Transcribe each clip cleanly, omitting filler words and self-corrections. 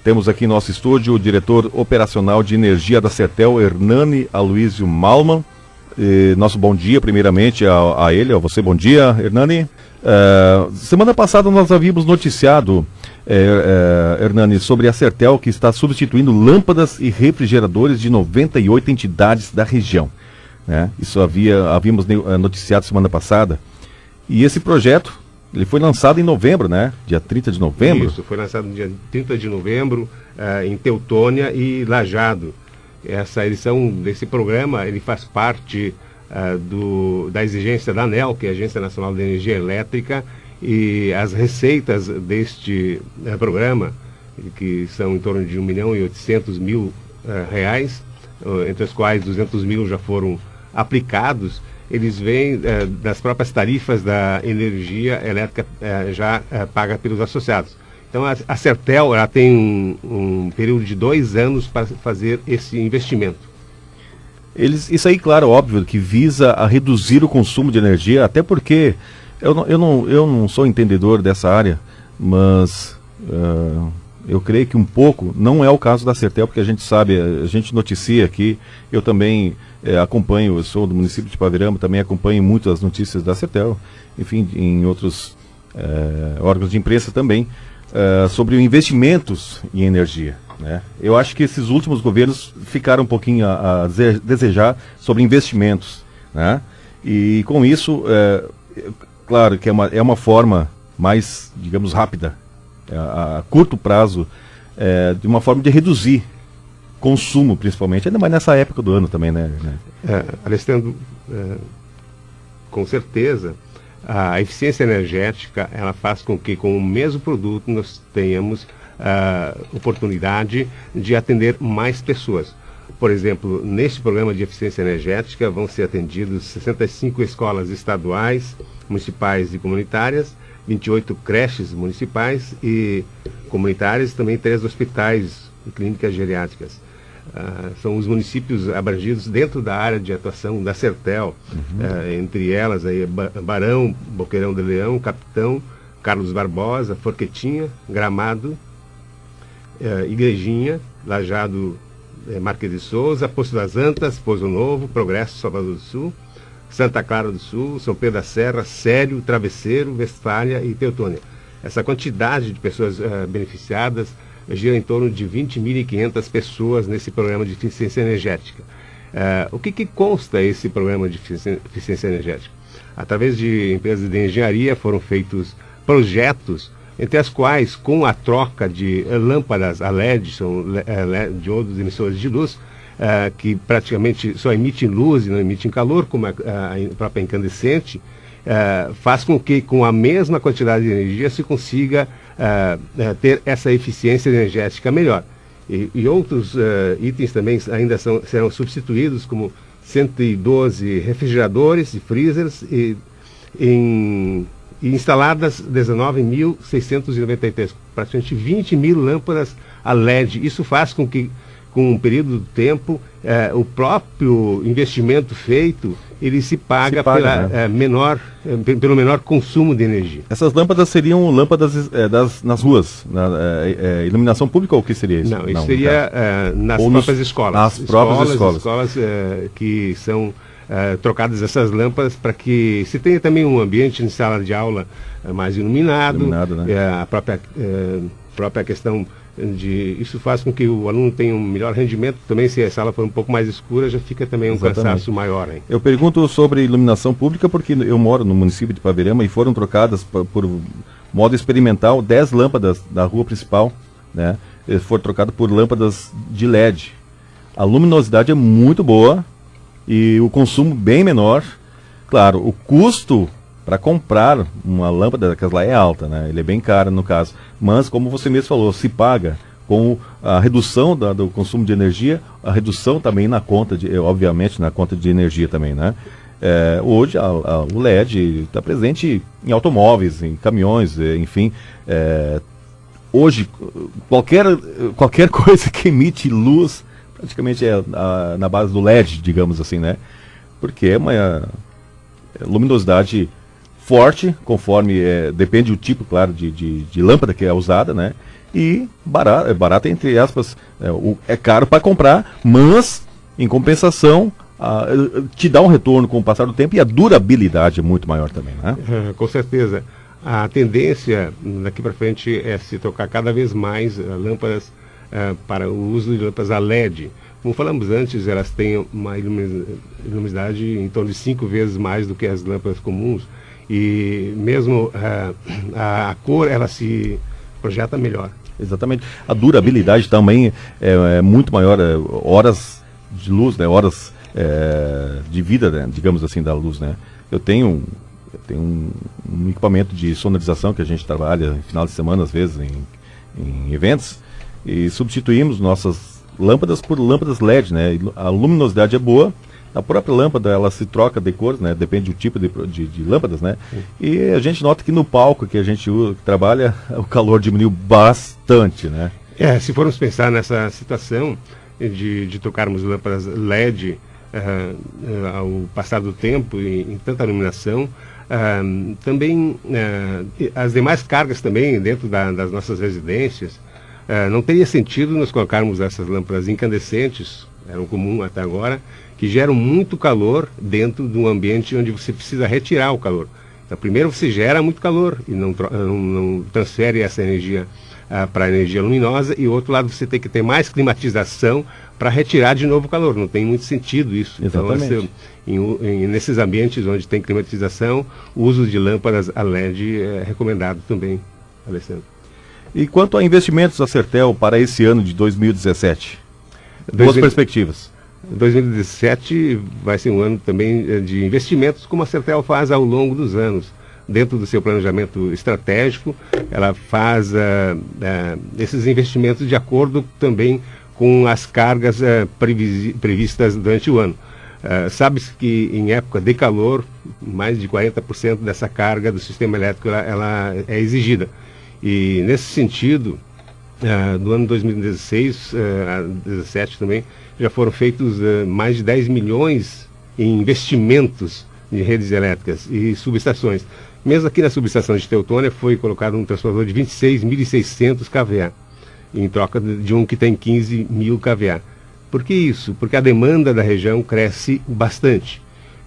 Temos aqui em nosso estúdio o diretor operacional de energia da Sertel, Hernani Aloysio Malman. Nosso bom dia, primeiramente, a ele, a você. Bom dia, Hernani. Semana passada nós havíamos noticiado, Hernani, sobre a Sertel, que está substituindo lâmpadas e refrigeradores de 98 entidades da região, né? Isso havíamos noticiado semana passada. E esse projeto, ele foi lançado em novembro, né? Dia 30 de novembro. Isso, foi lançado no dia 30 de novembro, em Teutônia e Lajeado. Essa edição desse programa, ele faz parte da exigência da ANEEL, que é a Agência Nacional de Energia Elétrica, e as receitas deste programa, que são em torno de R$1.800.000, entre os quais 200 mil já foram aplicados, eles vêm das próprias tarifas da energia elétrica já paga pelos associados. Então a Sertel, ela tem um período de 2 anos para fazer esse investimento. Isso aí, claro, óbvio, que visa a reduzir o consumo de energia, até porque eu não sou entendedor dessa área, mas eu creio que um pouco, não é o caso da Sertel, porque a gente sabe, a gente noticia aqui, eu também acompanho, eu sou do município de Ipaverama, também acompanho muito as notícias da Sertel, enfim, em outros órgãos de imprensa também, sobre investimentos em energia, né? Eu acho que esses últimos governos ficaram um pouquinho a desejar sobre investimentos, né? E com isso, claro que é uma forma mais, digamos, rápida, a curto prazo, de uma forma de reduzir consumo, principalmente, ainda mais nessa época do ano também, né? Alessandro, com certeza, a eficiência energética, ela faz com que, com o mesmo produto, nós tenhamos oportunidade de atender mais pessoas. Por exemplo, neste programa de eficiência energética vão ser atendidos 65 escolas estaduais, municipais e comunitárias, 28 creches municipais e comunitárias, e também 3 hospitais e clínicas geriátricas. São os municípios abrangidos dentro da área de atuação da Sertel, entre elas aí, Barão, Boqueirão de Leão, Capitão, Carlos Barbosa, Forquetinha, Gramado, Igrejinha, Lajeado, Marques de Souza, Poço das Antas, Pouso Novo, Progresso, Salvador do Sul, Santa Clara do Sul, São Pedro da Serra, Sério, Travesseiro, Westfália e Teutônia. Essa quantidade de pessoas beneficiadas gira em torno de 20.500 pessoas nesse programa de eficiência energética. O que consta esse programa de eficiência energética? Através de empresas de engenharia foram feitos projetos, entre as quais, com a troca de lâmpadas a LED, são diodos emissores de luz, que praticamente só emitem luz e não emitem calor, como a própria incandescente, faz com que, com a mesma quantidade de energia, se consiga ter essa eficiência energética melhor. E outros itens também ainda serão substituídos, como 112 refrigeradores e freezers, e instaladas 19.693, praticamente 20 mil lâmpadas a LED. Isso faz com que, com um período de tempo, o próprio investimento feito, ele se paga pela, né? Pelo menor consumo de energia. Essas lâmpadas seriam lâmpadas nas ruas, iluminação pública, ou o que seria isso? Não, isso seria nas próprias escolas. Nas próprias escolas. Escolas que são trocadas essas lâmpadas para que se tenha também um ambiente em sala de aula mais iluminado, né? A própria questão isso faz com que o aluno tenha um melhor rendimento. Também, se a sala for um pouco mais escura, já fica também um cansaço maior, hein? Eu pergunto sobre iluminação pública porque eu moro no município de Ipaverama e foram trocadas por modo experimental 10 lâmpadas da rua principal, né? Foram trocadas por lâmpadas de LED. A luminosidade é muito boa e o consumo bem menor. Claro, o custo para comprar uma lâmpada daquelas lá é alta, né? Ele é bem caro no caso. Mas, como você mesmo falou, se paga com a redução do consumo de energia, a redução também na conta, obviamente, na conta de energia também, né? Hoje o LED está presente em automóveis, em caminhões, enfim. Hoje, qualquer coisa que emite luz, praticamente na base do LED, digamos assim, né? Porque é uma luminosidade forte, conforme depende do tipo, claro, de lâmpada que é usada, né? e barato entre aspas, é caro para comprar, mas em compensação te dá um retorno com o passar do tempo e a durabilidade é muito maior também, né? Com certeza. A tendência daqui para frente é se trocar cada vez mais lâmpadas para o uso de lâmpadas a LED. Como falamos antes, elas têm uma luminosidade em torno de 5 vezes mais do que as lâmpadas comuns e mesmo a cor ela se projeta melhor. Exatamente. A durabilidade também é muito maior, horas de luz, né? Horas de vida, né? Digamos assim, da luz, né? Eu tenho um equipamento de sonorização que a gente trabalha em final de semana, às vezes, em eventos, e substituímos nossas lâmpadas por lâmpadas LED, né? A luminosidade é boa, a própria lâmpada ela se troca de cor, né? Depende do tipo de lâmpadas, né? E a gente nota que no palco que a gente trabalha, o calor diminuiu bastante, né? Se formos pensar nessa situação de trocarmos lâmpadas LED ao passar do tempo e em tanta iluminação, também as demais cargas também dentro das nossas residências, não teria sentido nós colocarmos essas lâmpadas incandescentes, eram comum até agora, que geram muito calor dentro de um ambiente onde você precisa retirar o calor. Então, primeiro você gera muito calor e não transfere essa energia para a energia luminosa, e outro lado você tem que ter mais climatização para retirar de novo o calor. Não tem muito sentido isso. Exatamente. Então, nesses ambientes onde tem climatização, o uso de lâmpadas a LED é recomendado também, Alessandro. E quanto a investimentos da Sertel para esse ano de 2017? Boas perspectivas. 2017 vai ser um ano também de investimentos, como a Sertel faz ao longo dos anos. Dentro do seu planejamento estratégico, ela faz esses investimentos de acordo também com as cargas previstas durante o ano. Sabe-se que em época de calor, mais de 40% dessa carga do sistema elétrico ela é exigida. E nesse sentido, no ano 2016 a 2017 também, já foram feitos mais de 10 milhões em investimentos de redes elétricas e subestações. Mesmo aqui na subestação de Teutônia foi colocado um transformador de 26.600 kVA, em troca de um que tem 15.000 kVA. Por que isso? Porque a demanda da região cresce bastante.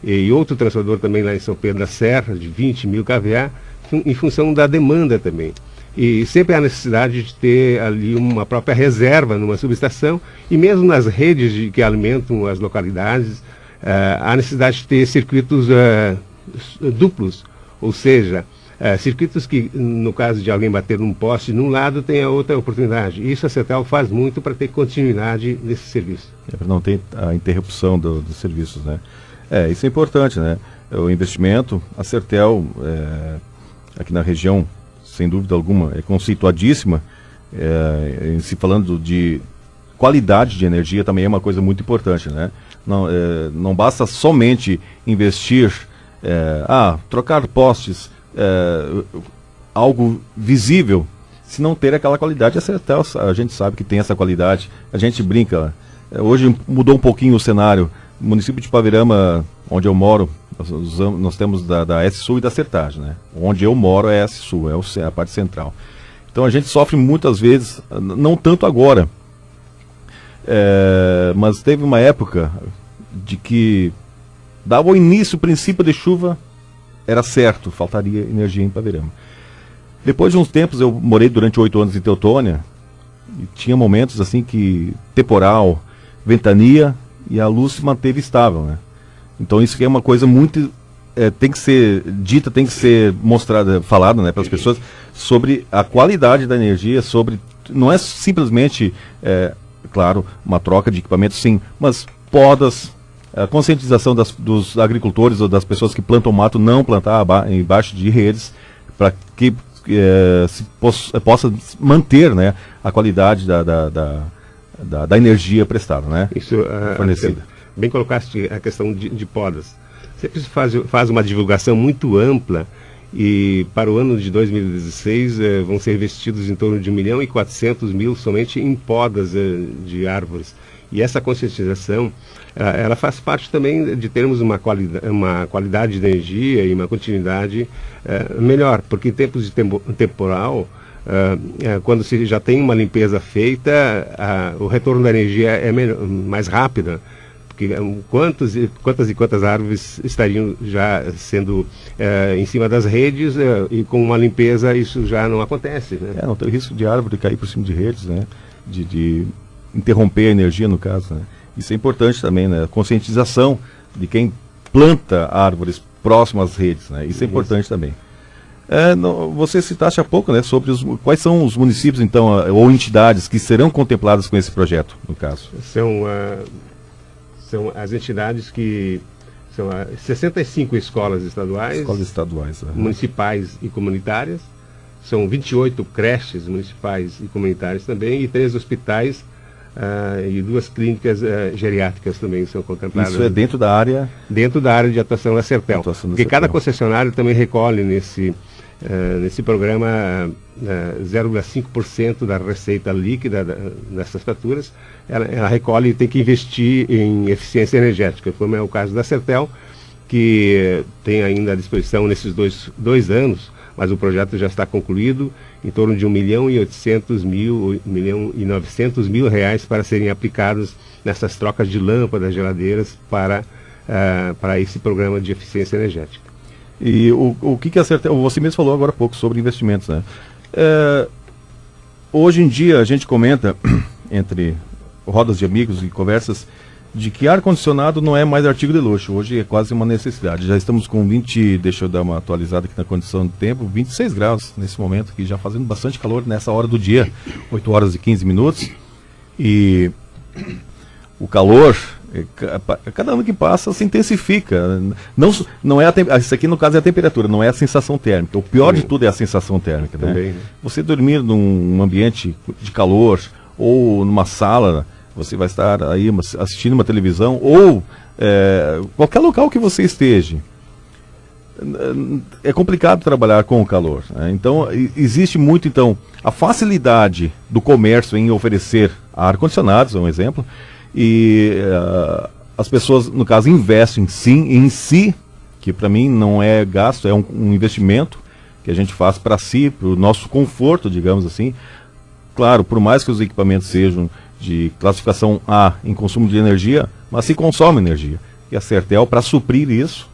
E outro transformador também lá em São Pedro da Serra, de 20.000 kVA, em função da demanda também. E sempre há necessidade de ter ali uma própria reserva numa subestação, e mesmo nas redes que alimentam as localidades, há necessidade de ter circuitos duplos, ou seja, circuitos que, no caso de alguém bater num poste num lado, tem a outra oportunidade. Isso a Sertel faz muito para ter continuidade nesse serviço. Para não ter a interrupção dos serviços, né? Isso é importante, né? O investimento, a Sertel, aqui na região, sem dúvida alguma, é conceituadíssima, se falando de qualidade de energia também é uma coisa muito importante, né? Não basta somente investir, trocar postes, algo visível, se não ter aquela qualidade. A gente sabe que tem essa qualidade, a gente brinca. Hoje mudou um pouquinho o cenário. No município de Paverama, onde eu moro, nós temos da S-Sul e da Sertagem, né? Onde eu moro é a S-Sul, é a parte central. Então a gente sofre muitas vezes, não tanto agora, mas teve uma época de que dava o início, o princípio de chuva, era certo, faltaria energia em Paverama. Depois de uns tempos, eu morei durante 8 anos em Teutônia, e tinha momentos assim que temporal, ventania, e a luz se manteve estável, né? Então isso que é uma coisa muito, tem que ser dita, tem que ser mostrada, falada, né, para as pessoas, sobre a qualidade da energia, não é simplesmente, claro, uma troca de equipamentos, sim, mas podas, a conscientização dos agricultores ou das pessoas que plantam mato, não plantar embaixo de redes, para que se possa manter, né, a qualidade da energia prestada, né? Isso, fornecida. Bem colocaste a questão de podas. Sempre se faz uma divulgação muito ampla, e para o ano de 2016 vão ser investidos em torno de 1.400.000 somente em podas de árvores. E essa conscientização, ela faz parte também de termos uma qualidade de energia e uma continuidade melhor, porque em tempos de temporal, quando se já tem uma limpeza feita, o retorno da energia é mais rápido, porque quantas árvores estariam já sendo em cima das redes, e com uma limpeza isso já não acontece, né? Não tem risco de árvore cair por cima de redes, né? De interromper a energia, no caso, né? Isso é importante também, né? A conscientização de quem planta árvores próximas às redes, né? Isso é importante também. Você citaste há pouco, né, sobre quais são os municípios, então, ou entidades que serão contempladas com esse projeto, no caso? São as entidades que são 65 escolas estaduais, municipais e comunitárias, são 28 creches municipais e comunitárias também, e 3 hospitais e 2 clínicas geriátricas também são contempladas. Isso é dentro da área? Dentro da área de atuação da Sertel. Porque cada concessionário também recolhe nesse programa 0,5% da receita líquida dessas faturas. Ela recolhe e tem que investir em eficiência energética, como é o caso da Sertel, que tem ainda à disposição nesses dois anos, mas o projeto já está concluído, em torno de 1.800.000 reais para serem aplicados nessas trocas de lâmpadas, geladeiras, para esse programa de eficiência energética. E o que a Sertel, você mesmo falou agora há pouco sobre investimentos, né? Hoje em dia a gente comenta, entre rodas de amigos e conversas, de que ar-condicionado não é mais artigo de luxo, hoje é quase uma necessidade. Já estamos com deixa eu dar uma atualizada aqui na condição do tempo, 26 graus nesse momento, que já fazendo bastante calor nessa hora do dia, 8 horas e 15 minutos, e o calor, cada ano que passa, se intensifica. Não é isso aqui no caso é a temperatura, não é a sensação térmica. O pior de tudo é a sensação térmica, né? Também, né? Você dormir num ambiente de calor, ou numa sala, você vai estar aí assistindo uma televisão, ou qualquer local que você esteja. É complicado trabalhar com o calor, né? Então, existe muito, a facilidade do comércio em oferecer ar-condicionados, é um exemplo, e as pessoas, no caso, investem sim em si, que para mim não é gasto, é um investimento que a gente faz para si, para o nosso conforto, digamos assim. Claro, por mais que os equipamentos sejam de classificação A em consumo de energia, mas se consome energia. E a Sertel, para suprir isso,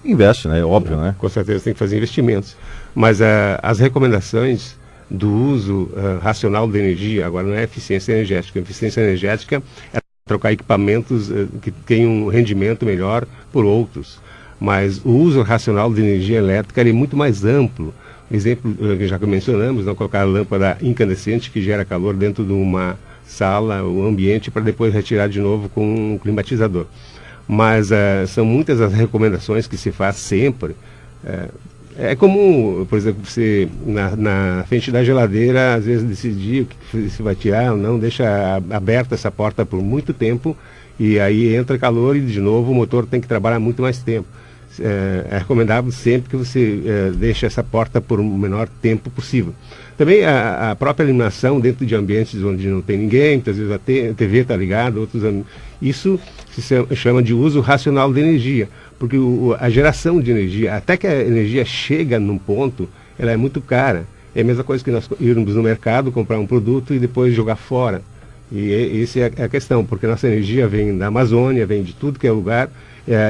investe, né? É óbvio, né? Com certeza tem que fazer investimentos. Mas as recomendações do uso racional da energia, agora não é eficiência energética. A eficiência energética é trocar equipamentos que tenham um rendimento melhor por outros. Mas o uso racional de energia elétrica é muito mais amplo. Exemplo que já mencionamos, não colocar a lâmpada incandescente que gera calor dentro de uma sala, o ambiente, para depois retirar de novo com um climatizador. Mas são muitas as recomendações que se faz sempre. É comum, por exemplo, você na frente da geladeira, às vezes decidir o que se vai tirar ou não, deixa aberta essa porta por muito tempo, e aí entra calor e de novo o motor tem que trabalhar muito mais tempo. É recomendável sempre que você deixe essa porta por o menor tempo possível. Também a própria iluminação dentro de ambientes onde não tem ninguém, muitas vezes a TV está ligada, isso se chama de uso racional de energia, porque a geração de energia, até que a energia chega num ponto, ela é muito cara. É a mesma coisa que nós irmos no mercado, comprar um produto e depois jogar fora. E essa é a questão, porque nossa energia vem da Amazônia, vem de tudo que é lugar,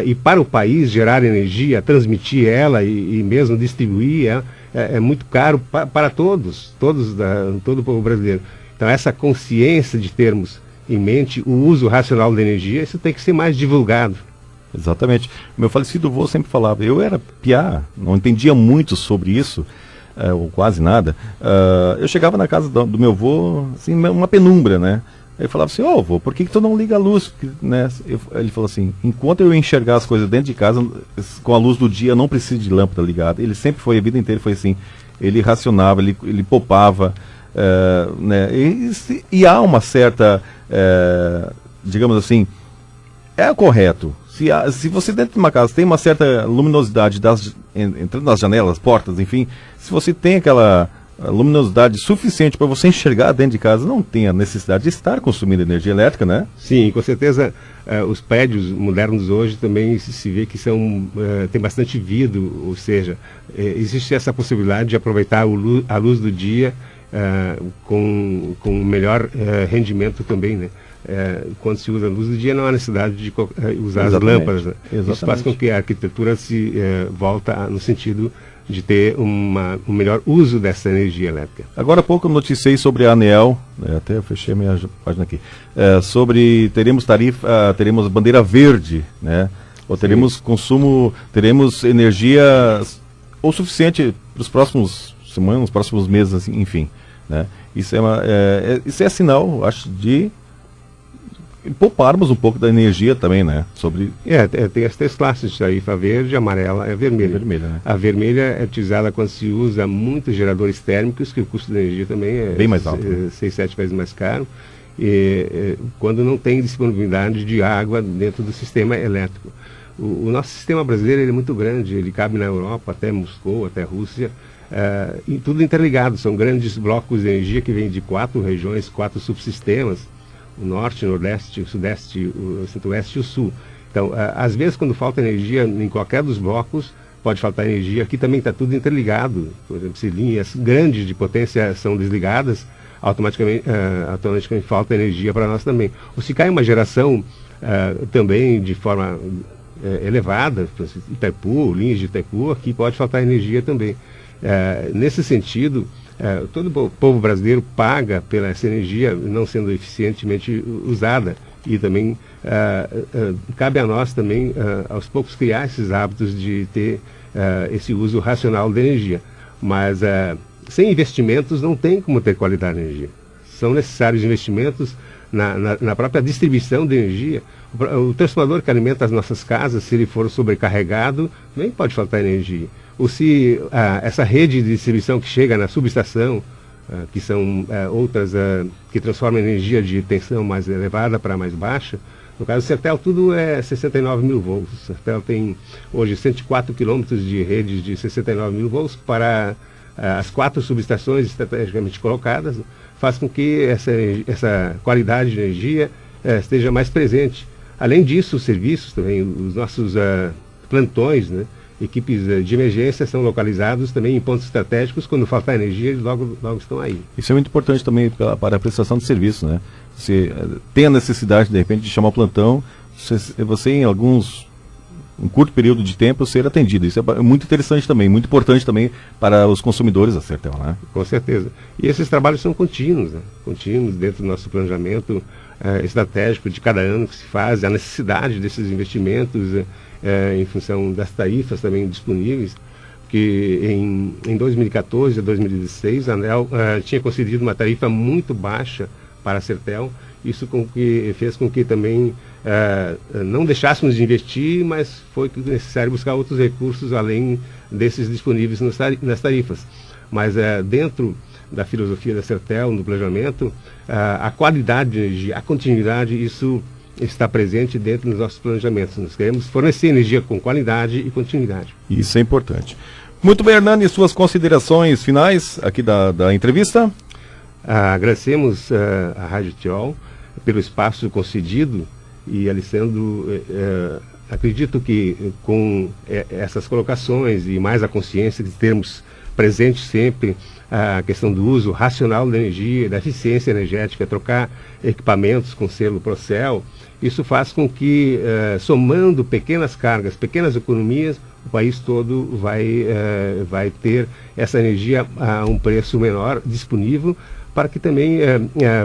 e para o país gerar energia, transmitir ela e mesmo distribuir é muito caro para todo o povo brasileiro. Então essa consciência de termos em mente o uso racional da energia, isso tem que ser mais divulgado. Exatamente. Meu falecido avô sempre falava, eu era piá, não entendia muito sobre isso, ou quase nada. Eu chegava na casa do meu avô, assim, uma penumbra, né? Ele falava assim, avô, por que tu não liga a luz? Né? Ele falou assim, enquanto eu enxergar as coisas dentro de casa, com a luz do dia, eu não preciso de lâmpada ligada. Ele sempre foi, a vida inteira foi assim, ele racionava, ele poupava, né? E há uma certa, digamos assim, é correto. Se você dentro de uma casa tem uma certa luminosidade entrando nas janelas, portas, enfim, se você tem aquela a luminosidade suficiente para você enxergar dentro de casa, não tem a necessidade de estar consumindo energia elétrica, né? Sim, com certeza os prédios modernos hoje também se vê que tem bastante vidro, ou seja, existe essa possibilidade de aproveitar a luz do dia com melhor rendimento também, né? Quando se usa a luz do dia não há necessidade de usar as lâmpadas, né? Isso faz com que a arquitetura se volta no sentido de ter um melhor uso dessa energia elétrica. Agora há pouco eu noticiei sobre a ANEEL, até eu fechei a minha página aqui, sobre teremos teremos bandeira verde, né? Ou teremos consumo, teremos energia o suficiente para os próximos semanas, próximos meses, assim, enfim, né? Isso é sinal, acho, de pouparmos um pouco da energia também, né? Tem as 3 classes de tarifa: verde, amarela e vermelha. Né? A vermelha é utilizada quando se usa muitos geradores térmicos, que o custo da energia também é bem mais alto, 6, 7 vezes mais caro, e quando não tem disponibilidade de água dentro do sistema elétrico. O nosso sistema brasileiro ele é muito grande, ele cabe na Europa, até Moscou, até Rússia, e tudo interligado. São grandes blocos de energia que vêm de 4 regiões, 4 subsistemas: o norte, o nordeste, o sudeste, o centro-oeste e o sul. Então, às vezes, quando falta energia em qualquer dos blocos, pode faltar energia. Aqui também está tudo interligado. Por exemplo, se linhas grandes de potência são desligadas, automaticamente falta energia para nós também. Ou se cai uma geração também de forma elevada, Itaipu, linhas de Itaipu, aqui pode faltar energia também. Nesse sentido, todo o povo brasileiro paga pela essa energia não sendo eficientemente usada, e também cabe a nós também aos poucos criar esses hábitos de ter esse uso racional da energia. Mas sem investimentos não tem como ter qualidade de energia. São necessários investimentos na própria distribuição de energia. O transformador que alimenta as nossas casas, se ele for sobrecarregado, também pode faltar energia. Ou se essa rede de distribuição que chega na subestação, que são outras que transformam a energia de tensão mais elevada para mais baixa. No caso do Sertel, tudo é 69 mil volts. O Sertel tem hoje 104 quilômetros de redes de 69 mil volts para as 4 subestações estrategicamente colocadas, faz com que essa qualidade de energia esteja mais presente. Além disso, os serviços também, os nossos plantões, né? Equipes de emergência são localizados também em pontos estratégicos. Quando faltar energia, eles logo estão aí. Isso é muito importante também para a prestação de serviço, né? Você tem a necessidade, de repente, de chamar o plantão, você em um curto período de tempo ser atendido. Isso é muito interessante também, muito importante também para os consumidores da Sertel, né? Com certeza. E esses trabalhos são contínuos, né? Contínuos dentro do nosso planejamento estratégico de cada ano que se faz, a necessidade desses investimentos em função das tarifas também disponíveis, que em 2014 a 2016 a ANEEL tinha concedido uma tarifa muito baixa para a Sertel. Isso fez com que também não deixássemos de investir, mas foi necessário buscar outros recursos além desses disponíveis nas tarifas. Mas dentro da filosofia da Sertel, no planejamento, a qualidade de energia, a continuidade, isso está presente dentro dos nossos planejamentos. Nós queremos fornecer energia com qualidade e continuidade. Isso é importante. Muito bem, Hernani, suas considerações finais aqui da entrevista? Agradecemos à Rádio Tirol pelo espaço concedido e, Alessandro, acredito que com essas colocações e mais a consciência de termos presente sempre a questão do uso racional da energia, da eficiência energética, trocar equipamentos com selo Procel, isso faz com que, somando pequenas cargas, pequenas economias, o país todo vai ter essa energia a um preço menor disponível, para que também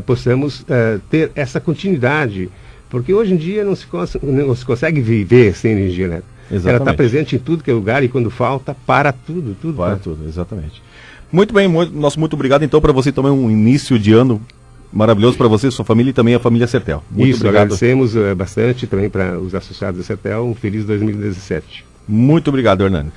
possamos ter essa continuidade, porque hoje em dia não se consegue viver sem energia elétrica. Exatamente. Ela está presente em tudo que é lugar, e quando falta, para tudo. Para tudo, exatamente. Muito bem, nosso muito obrigado então para você também, um início de ano maravilhoso para você, sua família e também a família Sertel. Muito obrigado. Agradecemos bastante também para os associados da Sertel. Um feliz 2017. Muito obrigado, Hernani.